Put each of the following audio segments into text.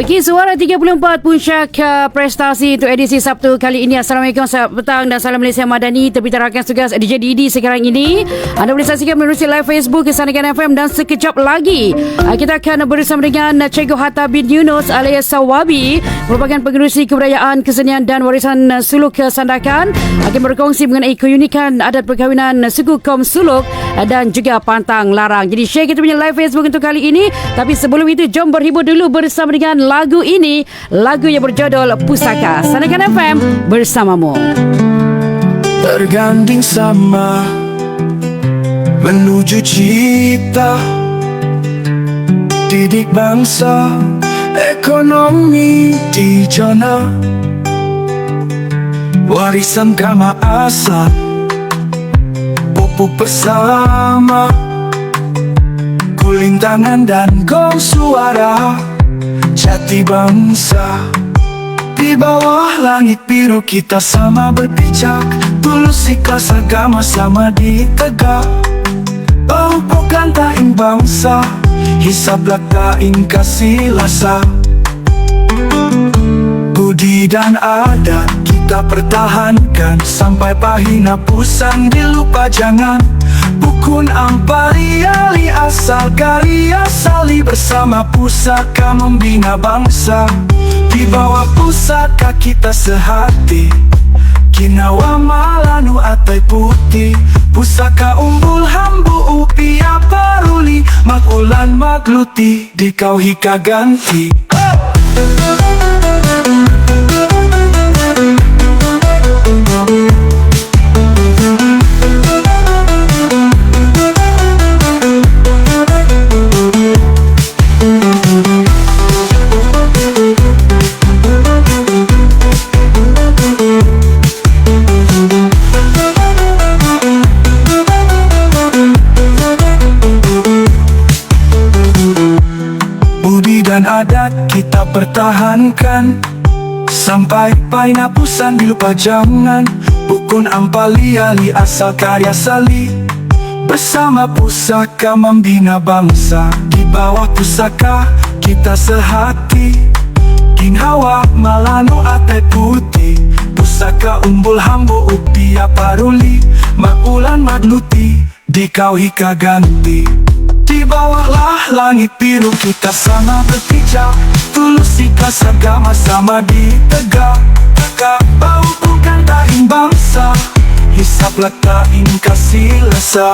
Okey, Suara 34 Puncak Prestasi untuk edisi Sabtu kali ini. Assalamualaikum, selamat petang dan salam Malaysia Madani. Tepi rakan tugas DJ Didi sekarang ini. Anda boleh saksikan menerusi live Facebook Kesanakan FM dan sekejap lagi kita akan bersama dengan Cikgu Hatta bin Yunus alias Sawabi, merupakan pengerusi kebudayaan, kesenian dan warisan suluk Sandakan, akan berkongsi mengenai keunikan adat perkahwinan suku kaum Suluk dan juga pantang larang. Jadi share kita punya live Facebook untuk kali ini. Tapi sebelum itu, jom berhibur dulu bersama dengan lagu ini, lagu yang berjudul Pusaka. Sandakan FM bersamamu. Berganding sama menuju cita, didik bangsa, ekonomi dijana, warisan gama asal, pupuk bersama, kulintangan dan gong suara, jati bangsa. Di bawah langit biru kita sama berpijak, tulus ikhlas agama sama ditegak. Bukan taing bangsa, hisab lakain kasih lasa. Budi dan adat kita pertahankan, sampai pahina pusang dilupa jangan. Bukun ampari ali asal karya sali, bersama pusaka membina bangsa. Di bawah pusaka kita sehati, Kinawa malanu atai putih, pusaka umbul hambu upia paruli, makulan magluti di kau hika ganti. Dan adat kita pertahankan, sampai paina pusan dilupa jangan. Bukun ampali ali asal karya sali, bersama pusaka membina bangsa. Di bawah pusaka kita sehati, Ginhawa malanu atai putih, pusaka umbul hambu upia paruli, makulan magluti di kau hika ganti. Di bawahlah langit biru kita sama berpijak, tulus ikhlas agama sama ditegak. Bau bukan taing bangsa, hisab lakain kasih lesa.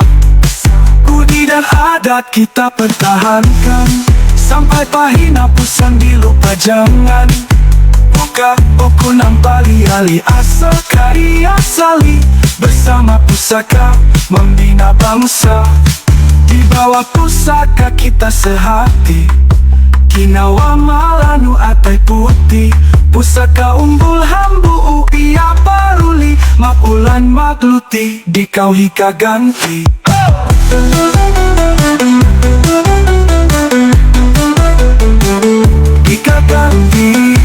Budi dan adat kita pertahankan, sampai pahina pusang dilupa jangan. Buka buku nampali ali asal karya sali, bersama pusaka membina bangsa. Di bawah pusaka kita sehati, Kinawa malanu atai putih, pusaka umbul hambu upia paruli, makulan magluti di kau hika ganti. Hika ganti.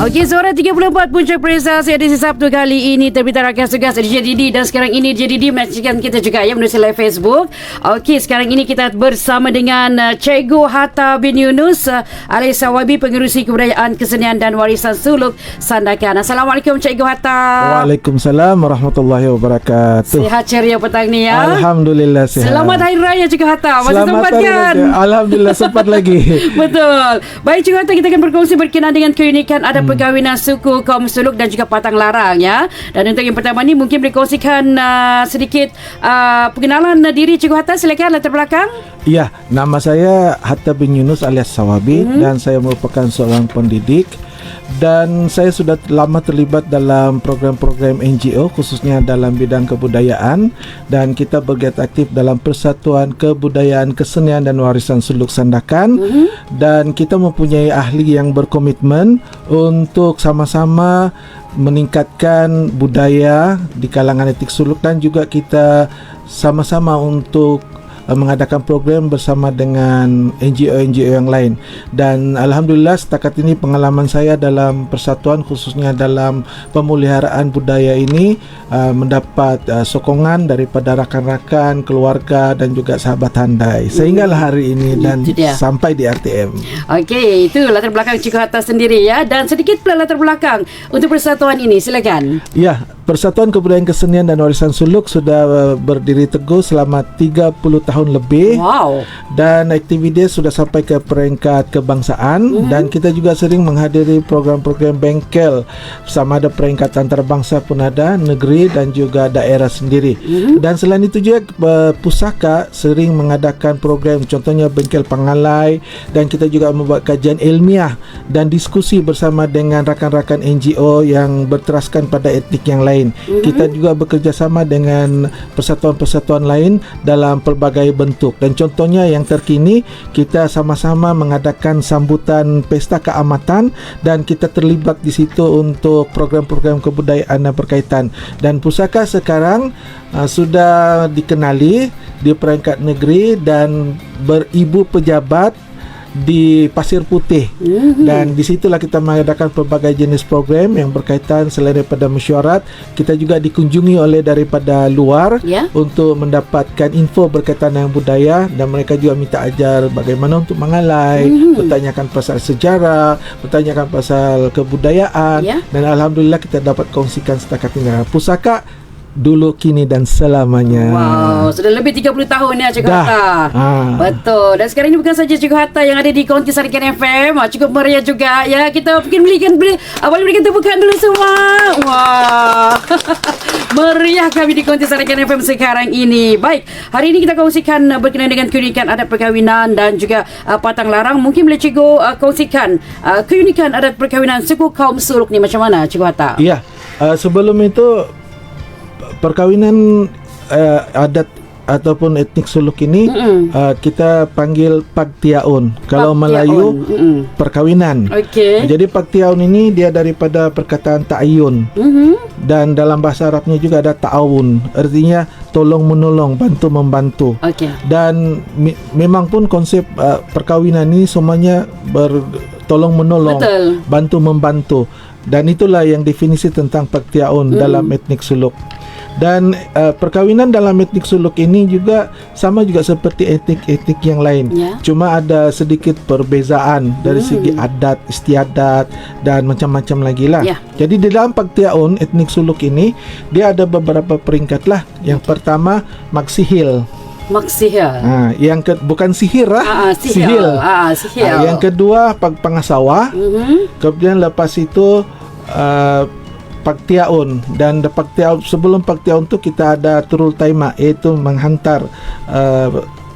Okey, Suara 34 Puncak Prestasi edisi Sabtu kali ini terbit rakan tugas DJ Didi, dan sekarang ini DJ Didi menyaksikan kita juga ya menerusi live Facebook. Okey, sekarang ini kita bersama dengan Cikgu Hatta bin Yunus alias Sawabi, pengerusi kebudayaan, kesenian dan warisan suluk Sandakan. Assalamualaikum Cikgu Hatta. Waalaikumsalam warahmatullahi wabarakatuh. Sihat ceria petang ni ya. Alhamdulillah sihat. Selamat Hari Raya Cikgu Hatta. Masih Selamat sempat hari kan? Raya. Alhamdulillah sempat lagi. Betul. Baik Cikgu Hatta, kita akan berkongsi berkenaan dengan keunikan ada perkahwinan suku kaum Suluk dan juga patang larang ya. Dan untuk yang pertama ni mungkin boleh kongsikan sedikit pengenalan diri Cikgu Hatta, silakan latar belakang. Ya, nama saya Hatta bin Yunus alias Sawabi dan saya merupakan seorang pendidik. Dan saya sudah lama terlibat dalam program-program NGO khususnya dalam bidang kebudayaan, dan kita bergiat aktif dalam Persatuan Kebudayaan, Kesenian dan Warisan Suluk Sandakan. Dan kita mempunyai ahli yang berkomitmen untuk sama-sama meningkatkan budaya di kalangan etnik suluk, dan juga kita sama-sama untuk mengadakan program bersama dengan NGO-NGO yang lain. Dan alhamdulillah setakat ini pengalaman saya dalam persatuan, khususnya dalam pemeliharaan budaya ini, mendapat sokongan daripada rakan-rakan, keluarga dan juga sahabat handai sehinggalah hari ini dan sampai di RTM. Okey, itu latar belakang Cikgu Hatta sendiri ya. Dan sedikit pula latar belakang untuk persatuan ini, silakan. Ya, Persatuan Kebudayaan Kesenian dan Warisan Suluk sudah berdiri teguh selama 30 tahun lebih. Wow. Dan aktiviti sudah sampai ke peringkat kebangsaan dan kita juga sering menghadiri program-program bengkel, sama ada peringkat antarabangsa pun ada, negeri dan juga daerah sendiri. Dan selain itu juga pusaka sering mengadakan program, contohnya bengkel Pangalai, dan kita juga membuat kajian ilmiah dan diskusi bersama dengan rakan-rakan NGO yang berteraskan pada etnik yang lain. Kita juga bekerjasama dengan persatuan-persatuan lain dalam pelbagai bentuk. Dan contohnya yang terkini, kita sama-sama mengadakan sambutan pesta keamatan dan kita terlibat di situ untuk program-program kebudayaan dan berkaitan. Dan pusaka sekarang sudah dikenali di peringkat negeri dan beribu pejabat di Pasir Putih. Dan disitulah kita mengadakan pelbagai jenis program yang berkaitan. Selain daripada mesyuarat, kita juga dikunjungi oleh daripada luar untuk mendapatkan info berkaitan dengan budaya, dan mereka juga minta ajar bagaimana untuk mengalai, bertanyakan pasal sejarah, bertanyakan pasal kebudayaan, dan alhamdulillah kita dapat kongsikan setakat ini. Pusaka dulu, kini dan selamanya. Wow, sudah lebih 30 tahun ya Cikgu Hatta. Betul. Dan sekarang ini bukan saja Cikgu Hatta yang ada di Konti Sarikan FM, cukup meriah juga ya. Kita mungkin boleh berikan tepukan dulu semua. Wah. Meriah kami di Konti Sarikan FM sekarang ini. Baik, hari ini kita kongsikan berkenaan dengan keunikan adat perkahwinan dan juga patang larang. Mungkin boleh Cikgu kongsikan keunikan adat perkahwinan suku kaum Suluk ni macam mana Cikgu Hatta? Ya, sebelum itu perkahwinan adat ataupun etnik Suluk ini kita panggil Pagtiaun. Kalau Melayu perkawinan. Jadi Pagtiaun ini dia daripada perkataan ta'ayun. Dan dalam bahasa Arabnya juga ada ta'awun, artinya tolong menolong, bantu membantu. Dan memang pun konsep perkawinan ini semuanya bertolong menolong, bantu membantu. Dan itulah yang definisi tentang Pagtiaun dalam etnik Suluk. Dan perkawinan dalam etnik Suluk ini juga sama juga seperti etnik-etnik yang lain. Cuma ada sedikit perbezaan dari segi adat, istiadat dan macam-macam lagi lah. Jadi di dalam Pagtiaun etnik Suluk ini dia ada beberapa peringkat lah. Yang pertama maksihil. Yang bukan sihir lah. Sihil. Yang kedua pangasawa. Kemudian lepas itu Pagtiaun, dan sebelum Pagtiaun tu kita ada turul taima, iaitu menghantar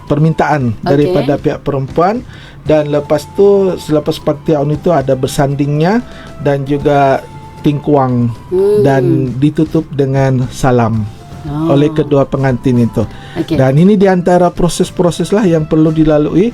permintaan daripada pihak perempuan, dan lepas tu selepas Pagtiaun itu ada bersandingnya dan juga tingkuang dan ditutup dengan salam oleh kedua pengantin itu. Dan ini diantara proses-proses lah yang perlu dilalui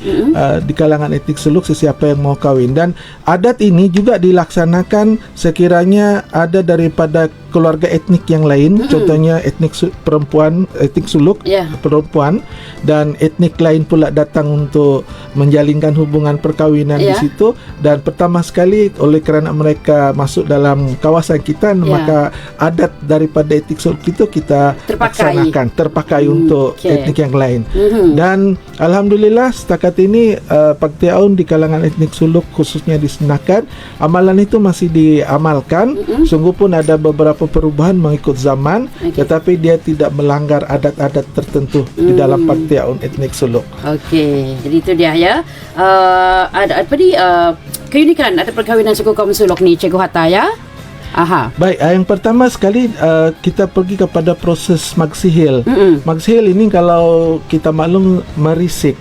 di kalangan etnik Suluk sesiapa yang mau kahwin. Dan adat ini juga dilaksanakan sekiranya ada daripada keluarga etnik yang lain, contohnya etnik perempuan, etnik Suluk perempuan, dan etnik lain pula datang untuk menjalinkan hubungan perkawinan di situ. Dan pertama sekali oleh kerana mereka masuk dalam kawasan kita, maka adat daripada etnik Suluk itu kita laksanakan, terpakai untuk etnik yang lain. Dan alhamdulillah setakat ini Pagtiaun di kalangan etnik Suluk khususnya di Senakan, amalan itu masih diamalkan. Sungguh pun ada beberapa perubahan mengikut zaman, tetapi dia tidak melanggar adat-adat tertentu di dalam Pagtiaun etnik Suluk. Jadi itu dia ya. Ada apa ni keunikan adat perkahwinan suku kaum Suluk ni Cikgu Hatta ya. Baik, yang pertama sekali kita pergi kepada proses maksihil. Maksihil ini kalau kita maklum merisik.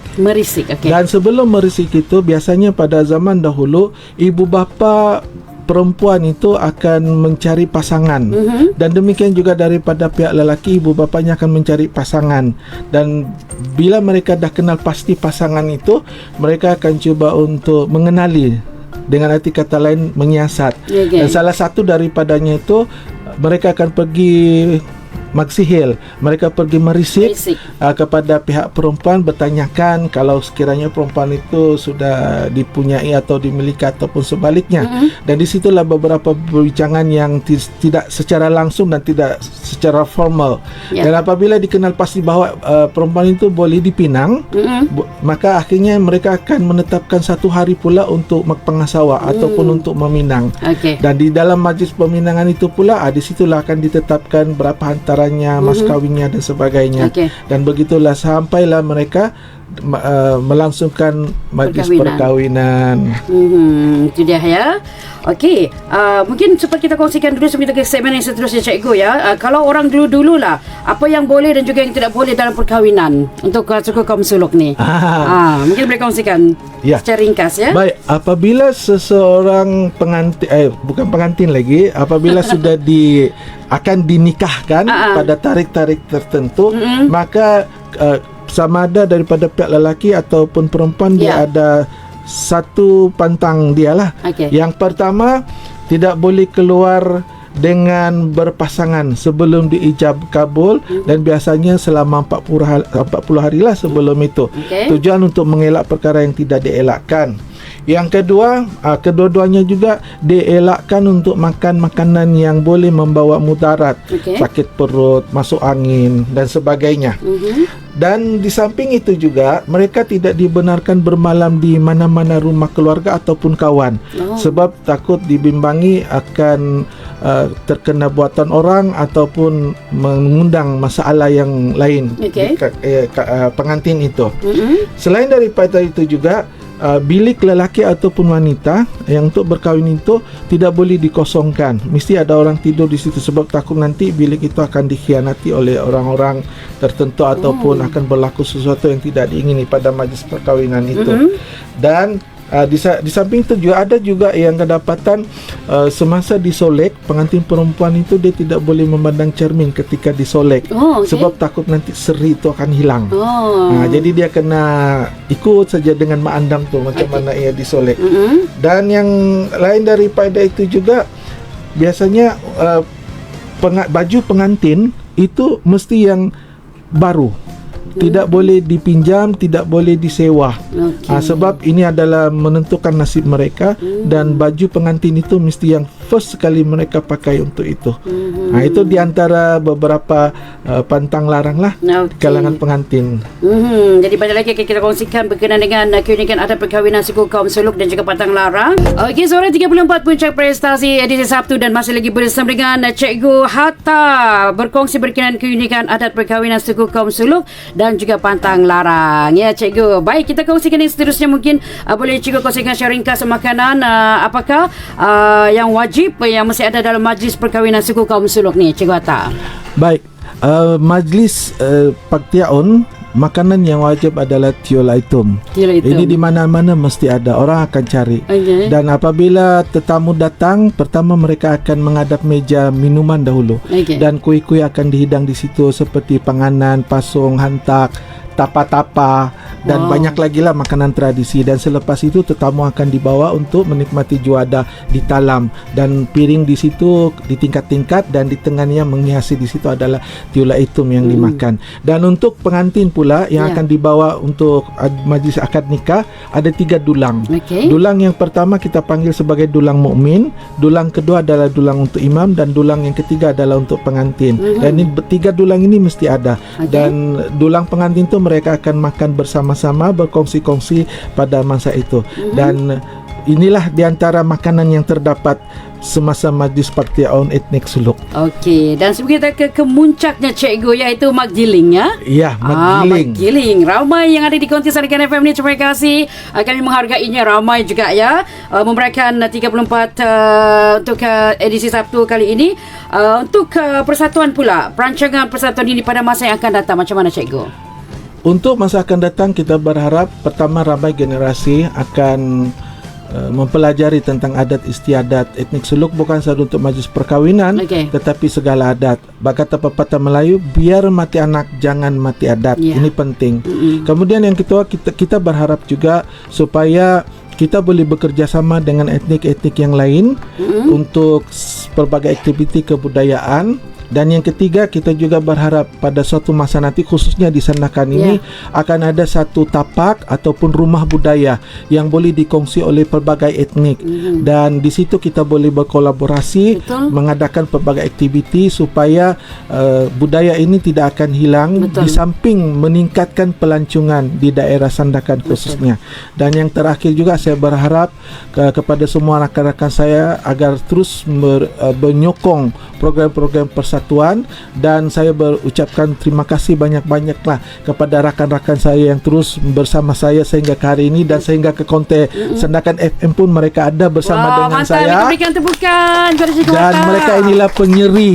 Dan sebelum merisik itu biasanya pada zaman dahulu ibu bapa perempuan itu akan mencari pasangan. Dan demikian juga daripada pihak lelaki, ibu bapanya akan mencari pasangan. Dan bila mereka dah kenal pasti pasangan itu, mereka akan cuba untuk mengenali, dengan arti kata lain menyiasat. Dan salah satu daripadanya itu mereka akan pergi magsihil. Mereka pergi merisik Merisik. kepada pihak perempuan, bertanyakan kalau sekiranya perempuan itu sudah dipunyai atau dimiliki ataupun sebaliknya. Dan disitulah beberapa perbincangan yang tidak secara langsung dan tidak secara formal. Dan apabila dikenal pasti bahawa perempuan itu boleh dipinang, maka akhirnya mereka akan menetapkan satu hari pula untuk pengasawa ataupun untuk meminang. Dan di dalam majlis peminangan itu pula, di situlah akan ditetapkan berapa hantarannya, mas kawinnya dan sebagainya. Dan begitulah sampailah mereka melangsungkan majlis perkahwinan. Itu dia ya. Okey, mungkin sempat kita kongsikan dulu sebelum kita ke segmen yang seterusnya Cikgu ya. Kalau orang dulu-dulu lah, apa yang boleh dan juga yang tidak boleh dalam perkahwinan untuk suku kaum suluk ni. Mungkin boleh kongsikan secara ringkas ya. Baik, apabila seseorang pengantin, bukan pengantin lagi, apabila sudah akan dinikahkan pada tarikh-tarikh tertentu, maka sama ada daripada pihak lelaki ataupun perempuan dia ada satu pantang dia lah. Yang pertama, tidak boleh keluar dengan berpasangan sebelum diijab kabul, dan biasanya selama 40 hari lah sebelum itu. Tujuan untuk mengelak perkara yang tidak dielakkan. Yang kedua, kedua-duanya juga dielakkan untuk makan makanan yang boleh membawa mudarat, sakit perut, masuk angin dan sebagainya. Dan di samping itu juga mereka tidak dibenarkan bermalam di mana-mana rumah keluarga ataupun kawan, sebab takut dibimbangi akan terkena buatan orang ataupun mengundang masalah yang lain pengantin itu. Selain daripada itu juga, bilik lelaki ataupun wanita yang untuk berkahwin itu tidak boleh dikosongkan. Mesti ada orang tidur di situ, sebab takut nanti bilik itu akan dikhianati oleh orang-orang tertentu ataupun akan berlaku sesuatu yang tidak diingini pada majlis perkahwinan itu. Dan di samping itu juga ada juga yang kedapatan semasa disolek, pengantin perempuan itu dia tidak boleh memandang cermin ketika disolek, sebab takut nanti seri itu akan hilang. Jadi dia kena ikut saja dengan mak andam tu macam mana ia disolek. Dan yang lain daripada itu juga, biasanya baju pengantin itu mesti yang baru, tidak boleh dipinjam, tidak boleh disewa. Sebab ini adalah menentukan nasib mereka, dan baju pengantin itu mesti yang first sekali mereka pakai untuk itu. Itu di antara beberapa pantang larang lah di kalangan pengantin. Jadi banyak lagi kita kongsikan berkenaan dengan keunikan adat perkahwinan suku kaum Suluk dan juga pantang larang. Okey, sore 34 Puncak Prestasi edisi Sabtu, dan masih lagi bersama dengan Cikgu Hatta berkongsi berkenaan keunikan adat perkahwinan suku kaum Suluk dan juga pantang larang. Ya Cikgu, baik, kita kongsikan yang seterusnya. Mungkin boleh Cikgu kongsikan secara ringkas makanan apakah yang wajib yang mesti ada dalam majlis perkahwinan suku kaum Suluk ni, Cikgu Hatta? Baik, majlis Paktiaun, makanan yang wajib adalah tiul aitum. Ini di mana-mana mesti ada, orang akan cari. Dan apabila tetamu datang, pertama mereka akan menghadap meja minuman dahulu. Dan kuih-kuih akan dihidang di situ seperti panganan, pasung, hantak, tapa-tapa dan banyak lagi lah makanan tradisi. Dan selepas itu tetamu akan dibawa untuk menikmati juada di talam, dan piring di situ di tingkat-tingkat, dan di tengahnya menghiasi di situ adalah tiula itum yang dimakan. Dan untuk pengantin pula yang akan dibawa untuk majlis akad nikah, ada 3 dulang. Dulang yang pertama kita panggil sebagai dulang mukmin, dulang kedua adalah dulang untuk imam, dan dulang yang ketiga adalah untuk pengantin. Dan ini 3 dulang ini mesti ada. Dan dulang pengantin itu mereka akan makan bersama-sama, berkongsi-kongsi pada masa itu. Dan inilah di antara makanan yang terdapat semasa majlis Paktiaun etnik Suluk. Okey, dan sebelum kita ke kemuncaknya Cikgu, iaitu maggiling ya. Ya, maggiling. Maggiling. Ramai yang ada di konti Sarikan FM ni, terima kasih. Kami menghargainya, ramai juga ya. Memberikan 34 untuk edisi Sabtu kali ini. Untuk persatuan pula, perancangan persatuan ini pada masa yang akan datang, macam mana Cikgu? Untuk masa akan datang, kita berharap pertama ramai generasi akan mempelajari tentang adat istiadat etnik Suluk, bukan sahaja untuk majlis perkahwinan, tetapi segala adat. Berkata pepatah Melayu, biar mati anak jangan mati adat. Ini penting. Kemudian yang kedua, kita berharap juga supaya kita boleh bekerjasama dengan etnik-etnik yang lain untuk pelbagai aktiviti kebudayaan Dan yang ketiga, kita juga berharap pada suatu masa nanti, khususnya di Sandakan ini, akan ada satu tapak ataupun rumah budaya yang boleh dikongsi oleh pelbagai etnik. Dan di situ kita boleh berkolaborasi, mengadakan pelbagai aktiviti supaya budaya ini tidak akan hilang. Di samping meningkatkan pelancongan di daerah Sandakan khususnya. Dan yang terakhir juga, saya berharap kepada semua rakan-rakan saya agar terus menyokong program-program persatuan, dan saya berucapkan terima kasih banyak-banyaklah kepada rakan-rakan saya yang terus bersama saya sehingga ke hari ini, dan sehingga ke konten Sandakan FM pun mereka ada bersama dengan mantap. saya. Kita berikan tepukan kepada Cikgu Dan Hatta. mereka inilah penyeri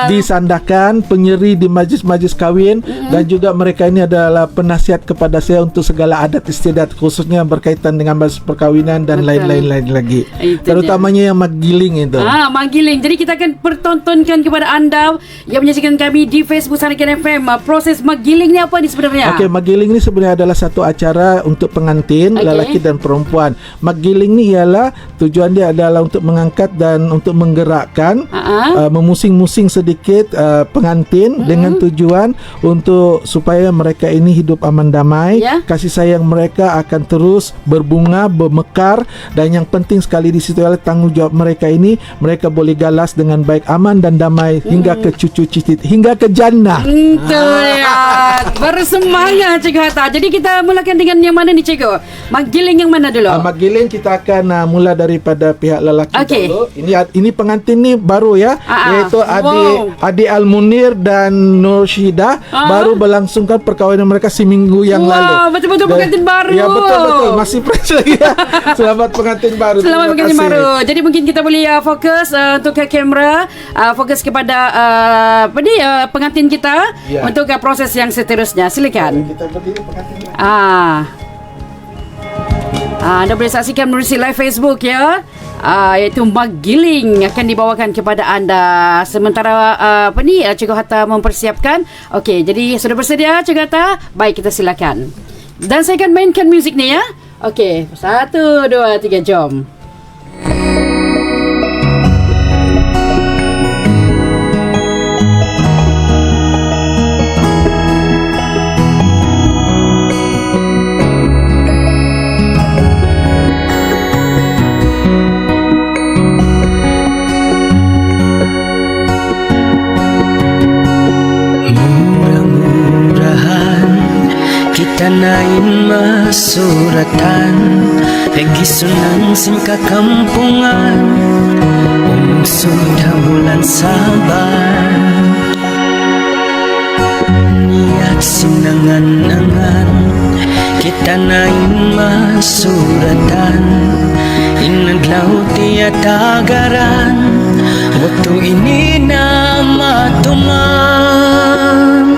di Sandakan, penyeri di majlis-majlis kahwin, dan juga mereka ini adalah penasihat kepada saya untuk segala adat istiadat, khususnya berkaitan dengan majlis perkahwinan dan lain-lain lagi. Terutamanya yang magiling itu. Magiling. Jadi kita akan pertontonkan kepada anda yang menyaksikan kami di Facebook Sandakan FM. Proses magiling ni apa ni sebenarnya? Okey, magiling ni sebenarnya adalah satu acara untuk pengantin, lelaki dan perempuan. Magiling ni ialah tujuan dia adalah untuk mengangkat dan untuk menggerakkan, memusing-musing sedikit pengantin dengan tujuan untuk supaya mereka ini hidup aman damai. Kasih sayang mereka akan terus berbunga, bermekar, dan yang penting sekali di situ adalah tanggungjawab mereka ini, mereka boleh galas dengan baik, aman dan damai hingga ke cucu cicit, hingga ke jannah. Bersemangat Cikgu Hatta. Jadi kita mulakan dengan yang mana ni Cikgu? Magiling yang mana dulu? Magiling kita akan mula daripada pihak lelaki dulu. Ini pengantin ni baru iaitu Adi Al-Munir dan Nur Syidah baru berlangsungkan perkahwinan mereka seminggu yang lalu. Betul-betul pengantin baru. Ya, betul. Masih fresh lagi. Selamat pengantin baru. Selamat pengantin baru. Jadi mungkin kita boleh fokus untuk ke kamera, fokus kepada pengantin kita untuk proses yang seterusnya. Silakan. Kita berdiri pengantin. Anda boleh saksikan melalui live Facebook ya. Iaitu magiling akan dibawakan kepada anda. Sementara Cikgu Hatta mempersiapkan. Okey, jadi sudah bersedia Cikgu Hatta? Baik, kita silakan. Dan saya akan mainkan muzik ni ya. Okey, 1, 2, 3, jom. Tanain masuratan Lagi sunang singka kampungan Sudah bulan sabar Niat sinangan-angan Kita nain masuratan Inadlaw tiya tagaran Waktu ini nama tuman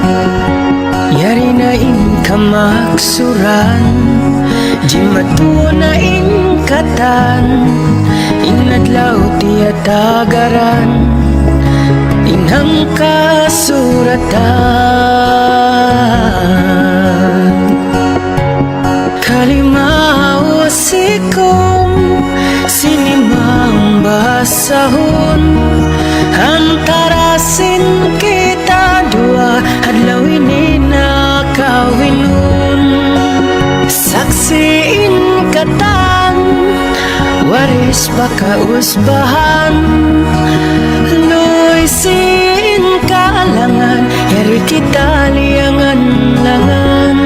Yari nain kamaksuran Jimatu na ingkatan Inadlaw tiya tagaran Inang kasuratan Kalimau sikum Sinimang basahun Antara sin kita dua Adlaw ini nakawinun Saksiin katan Waris baka usbahan Luisin kalangan Yari kita liangan-langan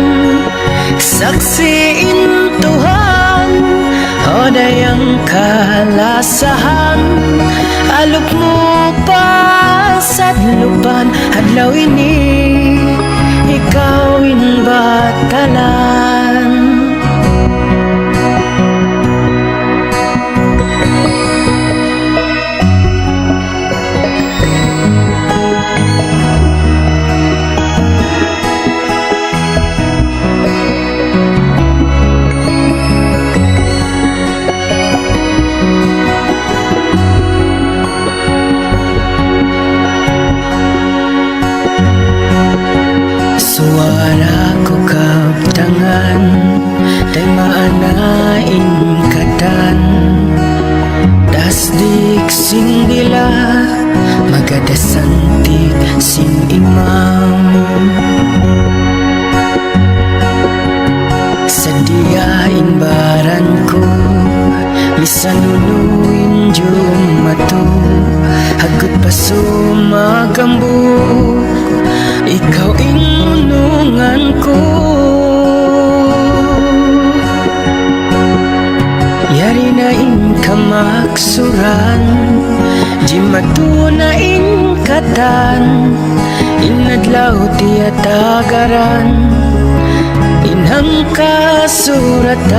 Saksiin Tuhan Oda yang kalasahan Aluk mo pa sa lupan Adlaw ini Ikawin batalan Suara ko kaptangan Tay maanain katan Dasdik sindila Magadasantik sing imam. Sediain baranku, misanunuin jumatu, hagut pasumagambu, ikaw inununganku. Yari na kamaksuran, jimatu na katan, inadlaw tiya tagaran, inhang kasuratan.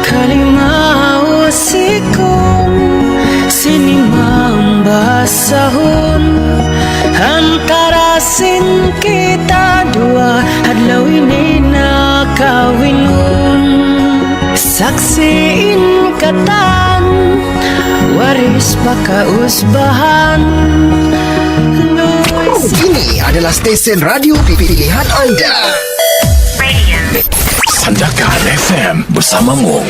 Kalimao sikong sinimang basahon, antarasin kita dua, hadlawin nakawinun. Saksiin katan, waris pakausbahan. Ini adalah stesen radio pilihan anda. Sandakan FM bersamamu.